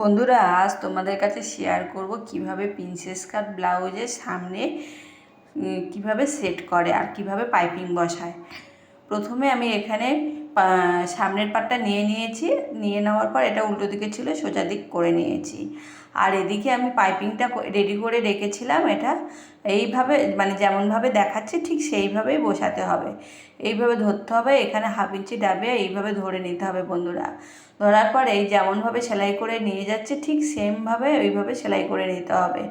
বন্ধুরা, আজ তোমাদের কাছে শেয়ার করব কিভাবে প্রিন্সেস কাট ব্লাউজের সামনে কিভাবে সেট করে আর কিভাবে পাইপিং বসায়। প্রথমে আমি এখানে সামনের পাটটা নিয়েছি। নিয়ে নেওয়ার পর এটা উল্টো দিকে ছিল, সোজা দিক করে নিয়েছি। আর এদিকে আমি পাইপিংটা রেডি করে রেখেছিলাম। এটা এইভাবে মানে যেমনভাবে দেখাচ্ছি ঠিক সেইভাবেই বসাতে হবে। এইভাবে ধরতে হবে, এখানে 1/2 ইঞ্চি ডাবে এইভাবে ধরে নিতে হবে বন্ধুরা। ধরার পর এই যেমনভাবে সেলাই করে নিয়ে যাচ্ছে ঠিক সেমভাবে ওইভাবে সেলাই করে নিতে হবে।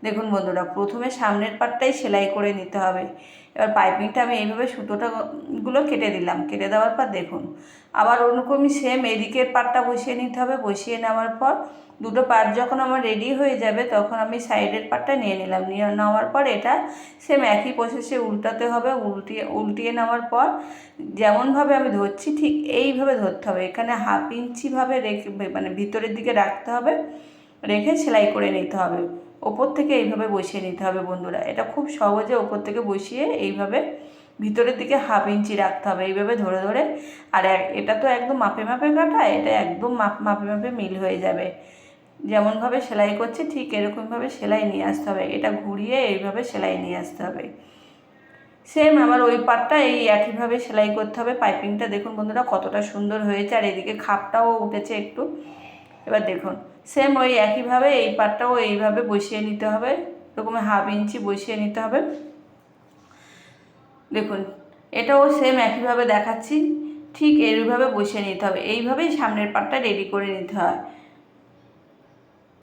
দেখুন বন্ধুরা, প্রথমে সামনের পাটটাই সেলাই করে নিতে হবে। এবার পাইপিংটা আমি এইভাবে সুতোটাগুলো কেটে দিলাম। কেটে দেওয়ার পর দেখুন আবার ওরকমই সেম এদিকের পাটটা বসিয়ে নিতে হবে। বসিয়ে নেওয়ার পর দুটো পাট যখন আমার রেডি হয়ে যাবে তখন আমি সাইডের পাটটা নিয়ে নিলাম। নিয়ে নেওয়ার পর এটা সেম একই প্রসেসে উল্টাতে হবে। উল্টিয়ে নেওয়ার পর যেমনভাবে আমি ধরছি ঠিক এইভাবে ধরতে হবে। এখানে 1/2 ইঞ্চিভাবে রেখে মানে ভিতরের দিকে রাখতে হবে, রেখে সেলাই করে নিতে হবে। ওপর থেকে এইভাবে বসিয়ে নিতে হবে বন্ধুরা। এটা খুব সহজে ওপর থেকে বসিয়ে এইভাবে ভিতরের দিকে 1/2 ইঞ্চি রাখতে হবে এইভাবে ধরে ধরে। আর এটা তো একদম মাপে মাপে কাটা, এটা একদম মাপে মাপে মিল হয়ে যাবে। যেমনভাবে সেলাই করছে ঠিক এরকমভাবে সেলাই নিয়ে আসতে হবে। এটা ঘুরিয়ে এইভাবে সেলাই নিয়ে আসতে হবে। সেম আবার ওই পাটটা এই একইভাবে সেলাই করতে হবে। পাইপিংটা দেখুন বন্ধুরা কতটা সুন্দর হয়েছে, আর এদিকে খাপটাও উঠেছে একটু। এবার দেখুন সেম ওই একইভাবে এই পাটটাও এইভাবে বসিয়ে নিতে হবে। এরকম 1/2 ইঞ্চি বসিয়ে নিতে হবে। দেখুন এটাও সেম একইভাবে দেখাচ্ছি, ঠিক এইভাবে বসিয়ে নিতে হবে। এইভাবেই সামনের পাটটা রেডি করে নিতে হয়।